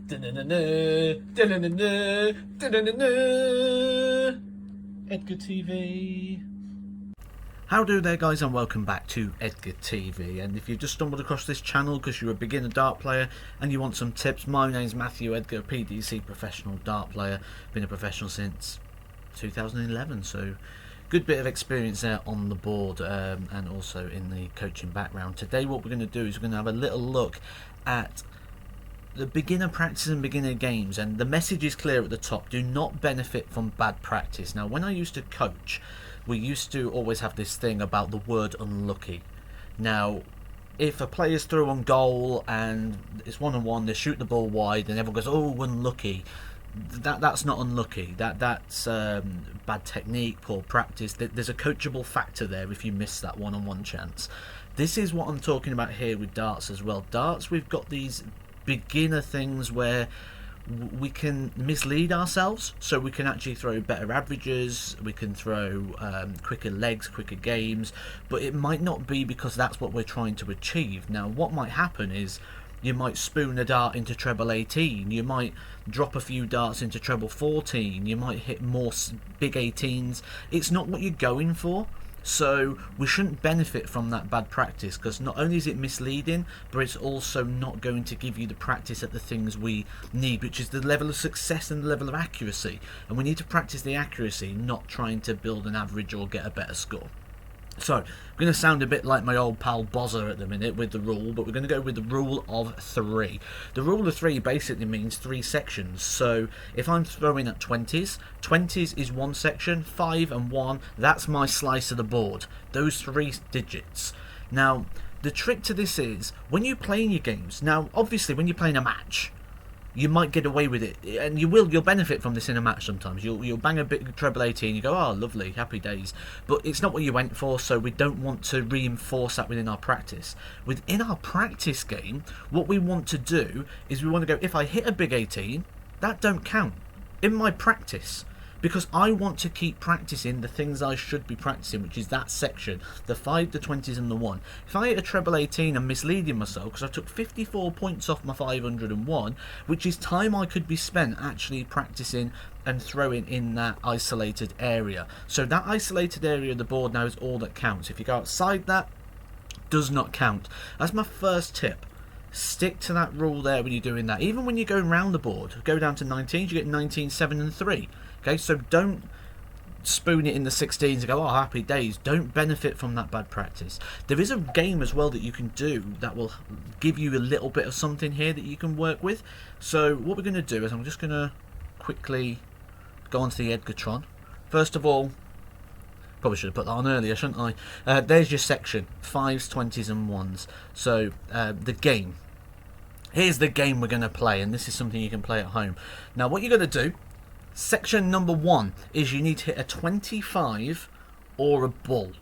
Edgar TV. How do there, guys, and welcome back to Edgar TV. And if you've just stumbled across this channel because you're a beginner dart player and you want some tips, my name's Matthew Edgar, PDC professional dart player. Been a professional since 2011, so good bit of experience there on the board, and also in the coaching background. Today what we're going to do is we're going to have a little look at the beginner practice and beginner games, and the message is clear at the top: do not benefit from bad practice. Now, when I used to coach, we used to always have this thing about the word unlucky. Now, if a player's through on goal and it's 1-on-1, they shoot the ball wide and everyone goes, oh, unlucky, that's not unlucky. That's bad technique, poor practice. There's a coachable factor there if you miss that one-on-one chance. This is what I'm talking about here with darts as well. Darts, we've got these beginner things where we can mislead ourselves, so we can actually throw better averages, we can throw quicker legs, quicker games, but it might not be because that's what we're trying to achieve. Now, what might happen is you might spoon a dart into treble 18, you might drop a few darts into treble 14, you might hit more big 18s. It's not what you're going for. So we shouldn't benefit from that bad practice, because not only is it misleading, but it's also not going to give you the practice at the things we need, which is the level of success and the level of accuracy. And we need to practice the accuracy, not trying to build an average or get a better score. So, I'm going to sound a bit like my old pal Bozza at the minute with the rule, but we're going to go with the rule of 3. The rule of 3 basically means 3 sections. So, if I'm throwing at 20s, 20s is 1 section, 5 and 1, that's my slice of the board. Those 3 digits. Now, the trick to this is, when you're playing your games, now, obviously, when you're playing a match, you might get away with it, and you'll benefit from this in a match sometimes. You'll bang a bit treble 18, you go, oh, lovely, happy days. But it's not what you went for, so we don't want to reinforce that within our practice. Within our practice game, what we want to do is we want to go, if I hit a big 18, that don't count in my practice, because I want to keep practicing the things I should be practicing, which is that section, the 5, the 20s and the 1. If I hit a treble 18, I'm misleading myself, because I took 54 points off my 501, which is time I could be spent actually practicing and throwing in that isolated area. So that isolated area of the board now is all that counts. If you go outside that, does not count. That's my first tip. Stick to that rule there when you're doing that. Even when you're going round the board, go down to 19s, you get 19, 7 and 3. Okay, so don't spoon it in the 16s and go, oh, happy days. Don't benefit from that bad practice. There is a game as well that you can do that will give you a little bit of something here that you can work with. So what we're going to do is I'm just going to quickly go onto the Edgartron. First of all, probably should have put that on earlier, shouldn't I? There's your section, 5s, 20s and 1s. So the game. Here's the game we're going to play, and this is something you can play at home. Now what you're going to do, section number 1 is you need to hit a 25 or a bull.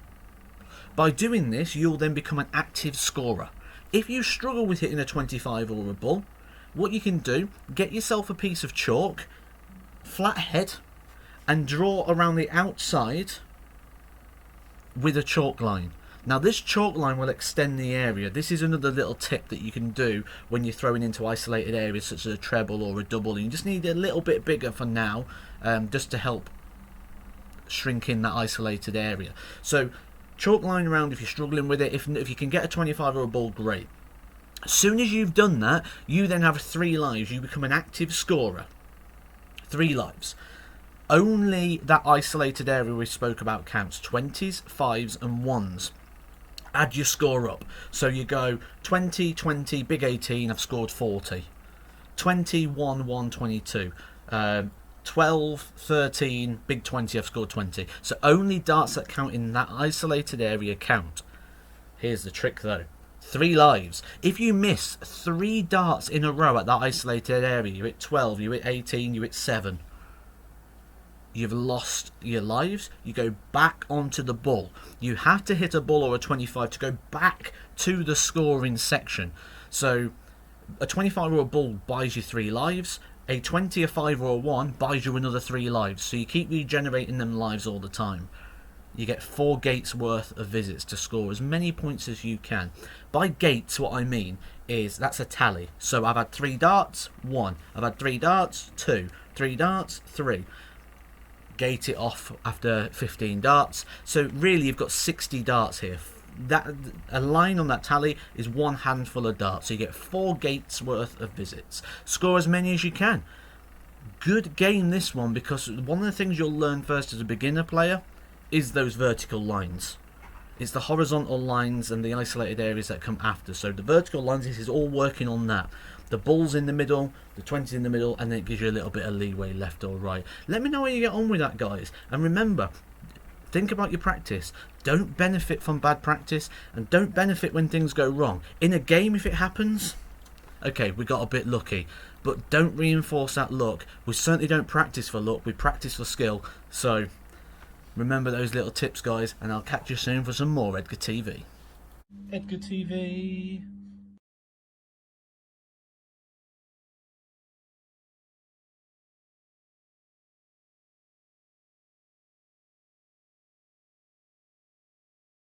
By doing this, you'll then become an active scorer. If you struggle with hitting a 25 or a bull, what you can do, get yourself a piece of chalk, flat head, and draw around the outside with a chalk line. Now this chalk line will extend the area. This is another little tip that you can do when you're throwing into isolated areas such as a treble or a double. You just need a little bit bigger for now, just to help shrink in that isolated area. So chalk line around if you're struggling with it. If you can get a 25 or a ball, great. As soon as you've done that, you then have 3 lives. You become an active scorer. 3 lives. Only that isolated area we spoke about counts. 20s, 5s and 1s. Add your score up. So you go 20, 20, big 18, I've scored 40. 20, 1, 1, 22. 12, 13, big 20, I've scored 20. So only darts that count in that isolated area count. Here's the trick though. 3 lives. If you miss 3 darts in a row at that isolated area, you hit 12, you hit 18, you hit 7. You've lost your lives. You go back onto the bull. You have to hit a bull or a 25 to go back to the scoring section. So a 25 or a bull buys you 3 lives. A 20, a 5 or a 1 buys you another 3 lives. So you keep regenerating them lives all the time. you get 4 gates worth of visits to score as many points as you can. By gates, what I mean is that's a tally. So I've had 3 darts, 1. I've had 3 darts, 2. 3 darts, 3. Gate it off after 15 darts. So really you've got 60 darts here. That a line on that tally is 1 handful of darts. So you get 4 gates worth of visits. Score as many as you can. Good game, this one, because one of the things you'll learn first as a beginner player is those vertical lines. It's the horizontal lines and the isolated areas that come after. So the vertical lines, this is all working on that. The ball's in the middle, the 20's in the middle, and then it gives you a little bit of leeway left or right. Let me know how you get on with that, guys. And remember, think about your practice. Don't benefit from bad practice, and don't benefit when things go wrong. In a game, if it happens, okay, we got a bit lucky. But don't reinforce that luck. We certainly don't practice for luck, we practice for skill. So remember those little tips, guys, and I'll catch you soon for some more Edgar TV. Edgar TV.